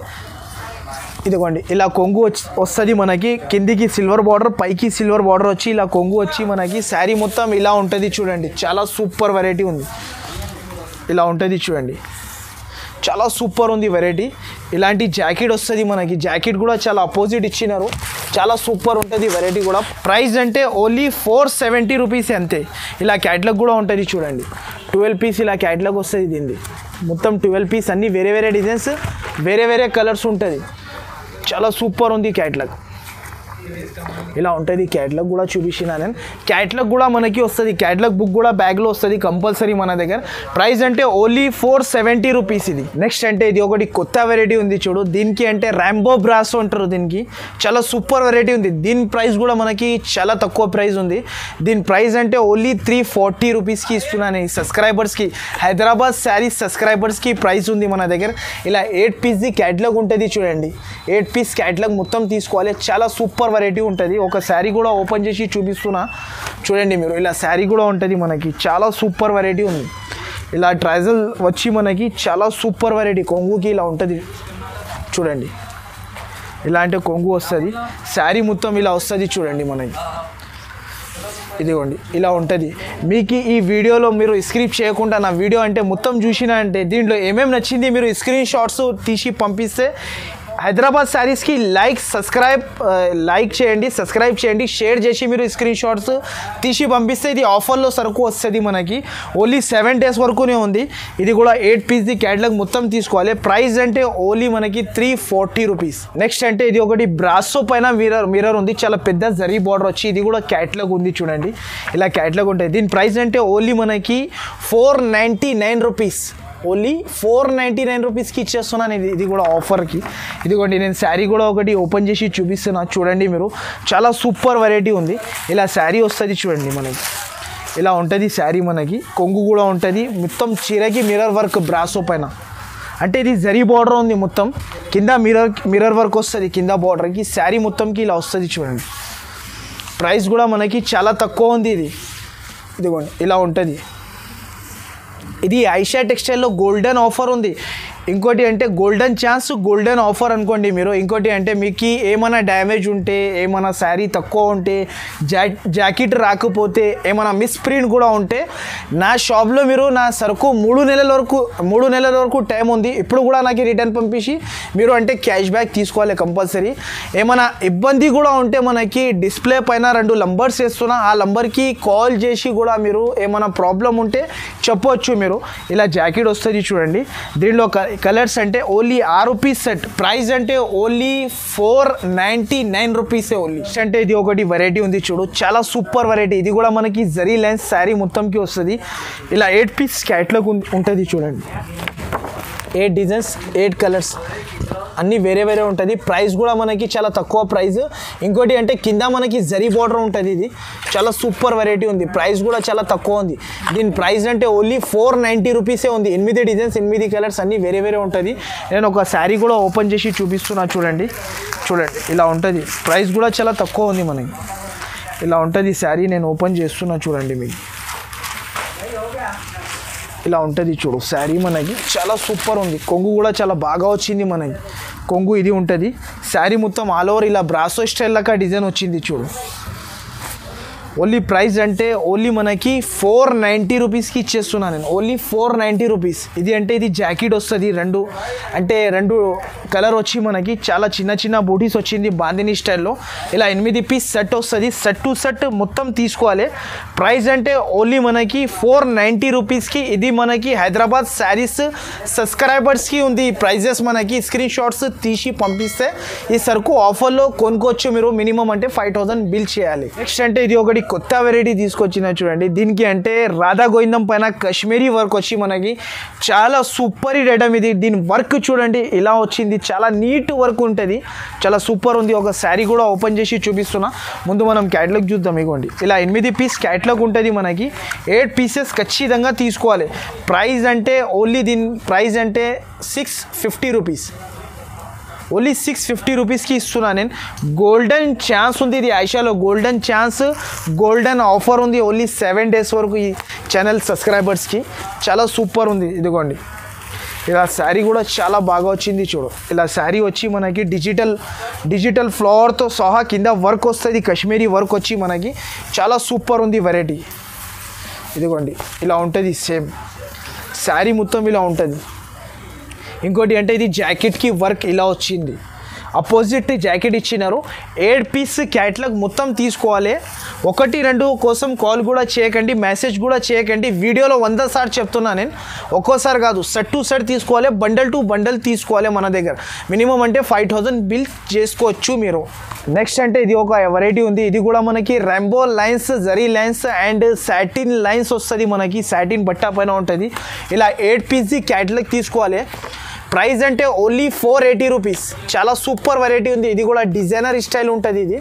S1: ఇదిగోండి ఇలా కొంగు వస్తుంది మనకి. కిందికి సిల్వర్ బార్డర్, పైకి సిల్వర్ బార్డర్ వచ్చి ఇలా కొంగు వచ్చి మనకి శారీ మొత్తం ఇలా ఉంటుంది చూడండి. చాలా సూపర్ వెరైటీ ఉంది. ఇలా ఉంటుంది చూడండి, చాలా సూపర్ ఉంది వెరైటీ. ఇలాంటి జాకెట్ వస్తుంది మనకి. జాకెట్ కూడా చాలా అపోజిట్ ఇచ్చినారు, చాలా సూపర్ ఉంటుంది వెరైటీ కూడా. ప్రైస్ అంటే ఓన్లీ 470 రూపీస్ అంతే. ఇలా క్యాట్లాగ్ కూడా ఉంటుంది చూడండి. 12 పీస్ ఇలా క్యాట్లాగ్ వస్తుంది. దీన్ని మొత్తం 12 పీస్ అన్నీ వేరే వేరే డిజైన్స్ వేరే వేరే కలర్స్ ఉంటుంది. చాలా సూపర్ ఉంది క్యాట్లాగ్. ఇలా ఉంటుంది. క్యాటలాగ్ కూడా చూపించిన నేను. క్యాటలాగ్ కూడా మనకి వస్తుంది, క్యాటలాగ్ బుక్ కూడా బ్యాగ్లో వస్తుంది కంపల్సరీ మన దగ్గర. ప్రైస్ అంటే ఓన్లీ 470 రూపీస్ ఇది. నెక్స్ట్ అంటే ఇది ఒకటి కొత్త వెరైటీ ఉంది చూడు, దీనికి అంటే ర్యాంబో బ్రాసో అంటారు దీనికి. చాలా సూపర్ వెరైటీ ఉంది. దీని ప్రైస్ కూడా మనకి చాలా తక్కువ ప్రైస్ ఉంది. దీని ప్రైస్ అంటే ఓన్లీ 340 రూపీస్కి ఇస్తున్నాను ఈ సబ్స్క్రైబర్స్కి. హైదరాబాద్ శారీస్ సబ్స్క్రైబర్స్కి ప్రైస్ ఉంది మన దగ్గర. ఇలా 8 పీస్ది క్యాటలాగ్ ఉంటుంది చూడండి. 8 పీస్ క్యాటలాగ్ మొత్తం తీసుకోవాలి. చాలా సూపర్ వెరైటీ ఉంటుంది. ఒక శారీ కూడా ఓపెన్ చేసి చూపిస్తున్నా చూడండి మీరు. ఇలా శారీ కూడా ఉంటుంది మనకి. చాలా సూపర్ వెరైటీ ఉంది. ఇలా ట్రైజల్ వచ్చి మనకి చాలా సూపర్ వెరైటీ. కొంగుకి ఇలా ఉంటుంది చూడండి. ఇలాంటి కొంగు వస్తుంది. శారీ మొత్తం ఇలా వస్తుంది చూడండి మనకి. ఇదిగోండి ఇలా ఉంటుంది. మీకు ఈ వీడియోలో మీరు స్క్రిప్ట్ చేయకుండా నా వీడియో అంటే మొత్తం చూసినా అంటే దీంట్లో ఏమేమి నచ్చింది మీరు స్క్రీన్ షాట్స్ తీసి పంపిస్తే హైదరాబాద్ శారీస్కి లైక్ చేయండి, సబ్స్క్రైబ్ చేయండి, షేర్ చేసి మీరు స్క్రీన్ షాట్స్ తీసి పంపిస్తే ఇది ఆఫర్లో సరుకు వస్తుంది మనకి. ఓన్లీ 7 days వరకునే ఉంది. ఇది కూడా 8 పీస్ది క్యాటలాగ్ మొత్తం తీసుకోవాలి. ప్రైస్ అంటే ఓన్లీ మనకి 340 రూపీస్. నెక్స్ట్ అంటే ఇది ఒకటి బ్రాసో పైన మిర్రర్ ఉంది, చాలా పెద్ద జరీ బార్డర్ వచ్చి ఇది కూడా క్యాటలాగ్ ఉంది చూడండి. ఇలా క్యాటలాగ్ ఉంటుంది. దీని ప్రైస్ అంటే ఓన్లీ మనకి 499 రూపీస్. ఓన్లీ 499 రూపీస్కి ఇచ్చేస్తున్నాను ఇది కూడా ఆఫర్కి. ఇదిగోండి నేను శారీ కూడా ఒకటి ఓపెన్ చేసి చూపిస్తున్నా చూడండి మీరు. చాలా సూపర్ వెరైటీ ఉంది. ఇలా శారీ వస్తుంది చూడండి మనకి. ఇలా ఉంటుంది శారీ మనకి. కొంగు కూడా ఉంటుంది. మొత్తం చీరకి మిర్రర్ వర్క్ బ్రాసో పైన. అంటే ఇది జరీ బార్డర్ ఉంది మొత్తం. కింద మిర్రర్ వర్క్ వస్తుంది కింద బార్డర్కి. శారీ మొత్తంకి ఇలా వస్తుంది చూడండి. ప్రైస్ కూడా మనకి చాలా తక్కువ ఉంది ఇది. ఇదిగోండి ఇలా ఉంటుంది. ఇది ఐషా టెక్స్టైల్లో గోల్డెన్ ఆఫర్ ఉంది. ఇంకోటి అంటే గోల్డెన్ ఛాన్స్, గోల్డెన్ ఆఫర్ అనుకోండి మీరు. ఇంకోటి అంటే మీకు ఏమైనా డ్యామేజ్ ఉంటే, ఏమైనా శారీ తక్కువ ఉంటే, జాకెట్ రాకపోతే, ఏమైనా మిస్ ప్రింట్ కూడా ఉంటే నా షాప్లో మీరు నా సరుకు 3 నెలల వరకు టైం ఉంది. ఇప్పుడు కూడా నాకు రిటర్న్ పంపించి మీరు అంటే క్యాష్ బ్యాక్ తీసుకోవాలి కంపల్సరీ. ఏమైనా ఇబ్బంది కూడా ఉంటే మనకి డిస్ప్లే పైన 2 నంబర్స్ వేస్తున్నా, ఆ నంబర్కి కాల్ చేసి కూడా మీరు ఏమైనా ప్రాబ్లం ఉంటే చెప్పవచ్చు మీరు. ఇలా జాకెట్ వస్తుంది చూడండి. దీనిలో కలర్స్ అంటే ఓన్లీ 6 రూపీస్ సెట్. ప్రైస్ అంటే ఓన్లీ 499 రూపీసే ఓన్లీ. అంటే ఇది ఒకటి వెరైటీ ఉంది చూడు, చాలా సూపర్ వెరైటీ. ఇది కూడా మనకి జరీ లైన్స్ శారీ మొత్తంకి వస్తుంది. ఇలా 8 పీస్ క్యాటలాగ్ ఉంటుంది చూడండి. 8 డిజైన్స్, 8 కలర్స్ అన్నీ వేరే ఉంటుంది. ప్రైస్ కూడా మనకి చాలా తక్కువ ప్రైస్. ఇంకోటి అంటే కింద మనకి జరీ బార్డర్ ఉంటుంది. ఇది చాలా సూపర్ వెరైటీ ఉంది. ప్రైస్ కూడా చాలా తక్కువ ఉంది. దీని ప్రైస్ అంటే ఓన్లీ 490 రూపీసే ఉంది. 8 డిజైన్స్, 8 కలర్స్ అన్నీ వేరే ఉంటుంది. నేను ఒక శారీ కూడా ఓపెన్ చేసి చూపిస్తున్నా చూడండి. ఇలా ఉంటుంది. ప్రైస్ కూడా చాలా తక్కువ ఉంది మనకి. ఇలా ఉంటుంది శారీ. నేను ఓపెన్ చేస్తున్నా చూడండి మీకు. ఇలా ఉంటుంది చూడు శారీ మనకి. చాలా సూపర్ ఉంది. కొంగు కూడా చాలా బాగా వచ్చింది మనకి. కొంగు ఇది ఉంటుంది. శారీ మొత్తం ఆల్ ఓవర్ ఇలా బ్రాసో స్టైల్ లాగా డిజైన్ వచ్చింది చూడు. ఓన్లీ ప్రైస్ అంటే ఓన్లీ మనకి 490 రూపీస్కి ఇచ్చేస్తున్నాను నేను. Only 490 rupees. ఇది అంటే ఇది జాకెట్ వస్తుంది. 2 కలర్ వచ్చి మనకి చాలా చిన్న బూటీస్ వచ్చింది బాందిని స్టైల్లో. ఇలా 8 పీస్ సెట్ వస్తుంది. సెట్ టు సెట్ మొత్తం తీసుకోవాలి. ప్రైస్ అంటే ఓన్లీ మనకి 490 రూపీస్కి. ఇది మనకి హైదరాబాద్ శారీస్ సబ్స్క్రైబర్స్కి ఉంది. ప్రైజెస్ మనకి స్క్రీన్ షాట్స్ తీసి పంపిస్తే ఈ సరుకు ఆఫర్లో కొనుక్కోవచ్చు మీరు. మినిమం అంటే 5000 బిల్ చేయాలి. నెక్స్ట్ అంటే ఇది ఒకటి కొత్త వెరైటీ తీసుకొచ్చిన చూడండి. దీనికి అంటే రాధా గోవిందం పైన కాశ్మీరీ వర్క్ వచ్చి మనకి చాలా సూపర్ హిట్ ఐటమ్ ఇది. దీని వర్క్ చూడండి ఇలా వచ్చింది. చాలా నీట్ వర్క్ ఉంటుంది. చాలా సూపర్ ఉంది. ఒక శారీ కూడా ఓపెన్ చేసి చూపిస్తున్నా. ముందు మనం క్యాటలాగ్ చూద్దాం. ఇగోండి ఇలా 8 పీస్ క్యాటలాగ్ ఉంటుంది మనకి. 8 పీసెస్ ఖచ్చితంగా తీసుకోవాలి. ప్రైస్ అంటే ఓన్లీ దీని ప్రైస్ అంటే 650 రూపీస్. ఓన్లీ 650 రూపీస్కి ఇస్తున్నా నేను. గోల్డెన్ ఛాన్స్ ఉంది ఇది eyeshadow. Golden chance, golden offer ఉంది. ఓన్లీ 7 days వరకు ఈ ఛానల్ సబ్స్క్రైబర్స్కి. చాలా సూపర్ ఉంది. ఇదిగోండి ఇలా శారీ కూడా చాలా బాగా వచ్చింది చూడు. ఇలా శారీ వచ్చి మనకి డిజిటల్ ఫ్లవర్తో సహా కింద వర్క్ వస్తుంది. కాశ్మీరీ వర్క్ వచ్చి మనకి చాలా సూపర్ ఉంది వెరైటీ. ఇదిగోండి ఇలా ఉంటుంది. సేమ్ శారీ మొత్తం ఇలా ఉంటుంది. ఇంకోటి అంటే ఇది జాకెట్కి వర్క్ ఇలా వచ్చింది. అపోజిట్ జాకెట్ ఇచ్చినారు. 8 పీస్ క్యాటలాగ్ మొత్తం తీసుకోవాలి. ఒకటి రెండు కోసం కాల్ కూడా చేయకండి, మెసేజ్ కూడా చేయకండి. వీడియోలో 100 సార్లు చెప్తున్నా నేను, ఒక్కోసారి కాదు, సెట్ టు సెట్ తీసుకోవాలి, బండల్ టు బండల్ తీసుకోవాలి. మన దగ్గర మినిమం అంటే 5000 బిల్ చేసుకోవచ్చు మీరు. నెక్స్ట్ అంటే ఇది ఒక వెరైటీ ఉంది. ఇది కూడా మనకి Rambo lines, zari lines and satin lines వస్తుంది. మనకి సాటిన్ బట్ట పైన ఉంటుంది. ఇలా 8 పీస్ క్యాటలాగ్ తీసుకోవాలి. ప్రైస్ అంటే ఓన్లీ 480 రూపీస్. చాలా సూపర్ వెరైటీ ఉంది. ఇది కూడా డిజైనర్ స్టైల్ ఉంటుంది. ఇది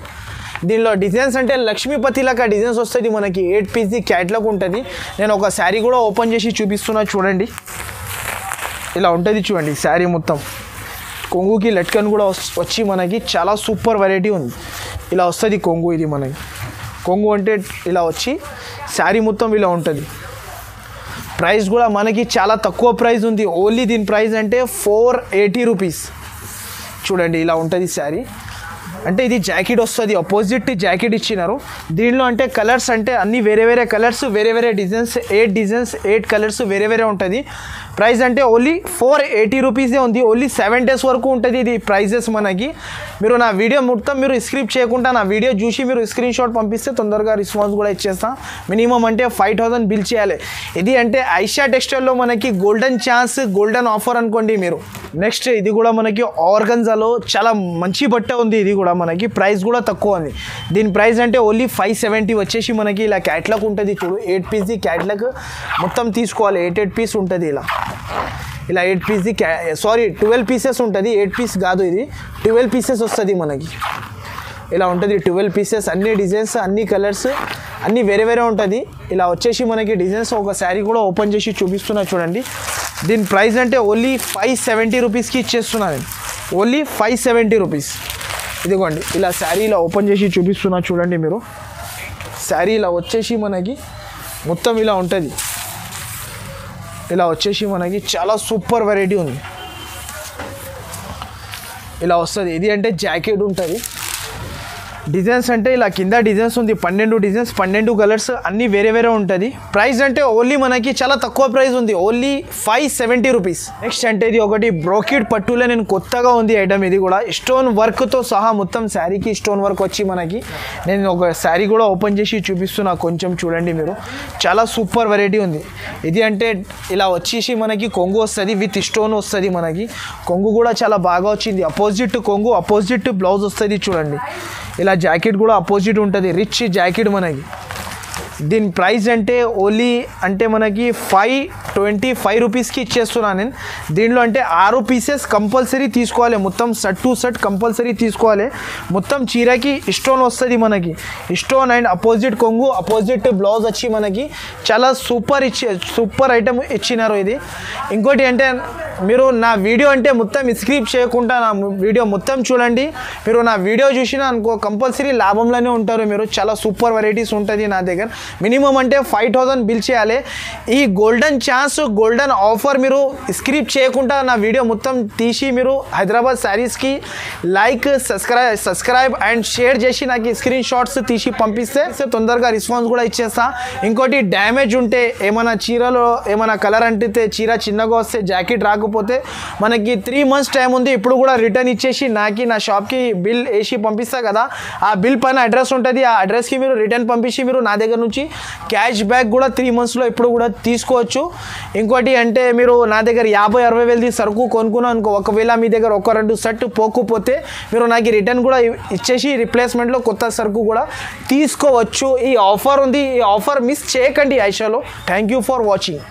S1: దీనిలో డిజైన్స్ అంటే లక్ష్మీపతి లాగా డిజైన్స్ వస్తుంది. మనకి 8 పీస్ క్యాటలాగ్ ఉంటుంది. నేను ఒక శారీ కూడా ఓపెన్ చేసి చూపిస్తున్నా చూడండి. ఇలా ఉంటుంది చూడండి శారీ మొత్తం. కొంగుకి లట్కన్ కూడా వచ్చి మనకి చాలా సూపర్ వెరైటీ ఉంది. ఇలా వస్తుంది కొంగు. ఇది మనకి కొంగు అంటే ఇలా వచ్చి శారీ మొత్తం ఇలా ఉంటుంది. ప్రైస్ కూడా మనకి చాలా తక్కువ ప్రైస్ ఉంది. ఓన్లీ దీని ప్రైస్ అంటే 480 రూపీస్. చూడండి ఇలా ఉంటుంది శారీ. అంటే ఇది జాకెట్ వస్తుంది, అపోజిట్ జాకెట్ ఇచ్చినారు. దీనిలో అంటే కలర్స్ అంటే అన్ని వేరే వేరే కలర్స్, వేరే వేరే డిజైన్స్, 8 డిజైన్స్ 8 కలర్స్ వేరే వేరే ఉంటుంది. ప్రైస్ అంటే ఓన్లీ 480 రూపీసే ఉంది. ఓన్లీ 7 డేస్ వరకు ఉంటుంది ఇది ప్రైజెస్ మనకి. మీరు నా వీడియో మొత్తం మీరు స్క్రిప్ట్ చేయకుండా నా వీడియో చూసి మీరు స్క్రీన్ షాట్ పంపిస్తే తొందరగా రెస్పాన్స్ కూడా ఇచ్చేస్తాం. మినిమం అంటే 5000 బిల్ చేయాలి. ఇది అంటే ఐషా టెక్స్టైల్లో మనకి గోల్డెన్ ఛాన్స్, గోల్డెన్ ఆఫర్ అనుకోండి మీరు. నెక్స్ట్ ఇది కూడా మనకి ఆర్గన్జాలో చాలా మంచి బట్ట ఉంది. ఇది కూడా మనకి ప్రైస్ కూడా తక్కువ ఉంది. దీని ప్రైస్ అంటే ఓన్లీ 570 వచ్చేసి మనకి ఇలా క్యాట్లాగ్ ఉంటుంది. చూడు 8 పీస్ క్యాట్లాగ్ మొత్తం తీసుకోవాలి. 8 పీస్ ఉంటుంది. ఇలా 8 పీస్ 12 పీసెస్ ఉంటుంది. 8 పీస్ కాదు, ఇది 12 పీసెస్ వస్తుంది మనకి. ఇలా ఉంటుంది 12 పీసెస్. అన్ని డిజైన్స్, అన్ని కలర్స్ అన్నీ వేరే వేరే ఉంటుంది. ఇలా వచ్చేసి మనకి డిజైన్స్ ఒక శారీ కూడా ఓపెన్ చేసి చూపిస్తున్నా చూడండి. దీని ప్రైస్ అంటే ఓన్లీ 570 రూపీస్కి ఇచ్చేస్తున్నా నేను. Only 570 rupees. ఇదిగోండి ఇలా శారీ ఇలా ఓపెన్ చేసి చూపిస్తున్నా చూడండి మీరు. శారీ ఇలా వచ్చేసి మనకి మొత్తం ఇలా ఉంటుంది. ఇలా వచ్చేసి మనకి చాలా సూపర్ వెరైటీ ఉంది. ఇలా వస్తుంది. ఇది అంటే జాకెట్ ఉంటుంది. డిజైన్స్ అంటే ఇలా కింద డిజైన్స్ ఉంది. 12 డిజైన్స్, 12 కలర్స్ అన్నీ వేరే వేరే ఉంటుంది. ప్రైస్ అంటే ఓన్లీ మనకి చాలా తక్కువ ప్రైస్ ఉంది. Only 570 rupees. నెక్స్ట్ అంటే ఇది ఒకటి బ్రోకెడ్ పట్టులో నేను కొత్తగా ఉంది ఐటమ్. ఇది కూడా స్టోన్ వర్క్తో సహా మొత్తం శారీకి స్టోన్ వర్క్ వచ్చి మనకి. నేను ఒక శారీ కూడా ఓపెన్ చేసి చూపిస్తున్నా కొంచెం చూడండి మీరు. చాలా సూపర్ వెరైటీ ఉంది. ఇది అంటే ఇలా వచ్చేసి మనకి కొంగు వస్తుంది, విత్ స్టోన్ వస్తుంది మనకి. కొంగు కూడా చాలా బాగా వచ్చింది. అపోజిట్ కొంగు, అపోజిట్ బ్లౌజ్ వస్తుంది చూడండి. ఇలా జాకెట్ కూడా అపోజిట్ ఉంటుంది. రిచ్ జాకెట్ మనకి. దీని ప్రైస్ అంటే ఓన్లీ అంటే మనకి 525 రూపీస్కి ఇచ్చేస్తున్నాను నేను. దీనిలో అంటే 6 పీసెస్ కంపల్సరీ తీసుకోవాలి. మొత్తం సెట్ టు సెట్ కంపల్సరీ తీసుకోవాలి. మొత్తం చీరకి స్టోన్ వస్తుంది మనకి. స్టోన్ అండ్ అపోజిట్ కొంగు, అపోజిట్ బ్లౌజ్ వచ్చి మనకి చాలా సూపర్ ఐటమ్ ఇచ్చినారు ఇది. ఇంకోటి అంటే మీరు నా వీడియో అంటే మొత్తం స్క్రిప్ట్ చేయకుండా నా వీడియో మొత్తం చూడండి. మీరు నా వీడియో చూసినా అనుకో కంపల్సరీ లాభంలోనే ఉంటారు మీరు. చాలా సూపర్ వెరైటీస్ ఉంటుంది నా దగ్గర. మినిమం అంటే 5000 బిల్ చేయాలి. ఈ గోల్డెన్ ఛాన్స్, గోల్డెన్ ఆఫర్ మీరు స్క్రిప్ట్ చేయకుండా నా వీడియో మొత్తం తీసి మీరు హైదరాబాద్ శారీస్కి లైక్, సబ్స్క్రైబ్ అండ్ షేర్ చేసి నాకు స్క్రీన్ షాట్స్ తీసి పంపిస్తే తొందరగా రెస్పాన్స్ కూడా ఇచ్చేస్తా. ఇంకోటి డ్యామేజ్ ఉంటే, ఏమైనా చీరలో ఏమైనా కలర్ అంటితే, చీర చిన్నగా వస్తే, జాకెట్ రాకపోతే మనకి 3 months టైం ఉంది. ఇప్పుడు కూడా రిటర్న్ ఇచ్చేసి నా షాప్కి బిల్ వేసి పంపిస్తా కదా, ఆ బిల్ పైన అడ్రస్ ఉంటుంది. ఆ అడ్రస్కి మీరు రిటర్న్ పంపించి మీరు నా దగ్గర నుంచి క్యాష్ బ్యాక్ కూడా 3 monthsలో ఇప్పుడు కూడా తీసుకోవచ్చు. ఇంకోటి అంటే మీరు నా దగ్గర 50-60 వేలది సరుకు కొనుక్కున్నాను అనుకో, ఒకవేళ మీ దగ్గర 1-2 సెట్ పోకపోతే మీరు నాకు రిటర్న్ కూడా ఇచ్చేసి రిప్లేస్మెంట్లో కొత్త సరుకు కూడా తీసుకోవచ్చు. ఈ ఆఫర్ ఉంది. ఈ ఆఫర్ మిస్ చేయకండి ఐషాలో. Thank you for watching.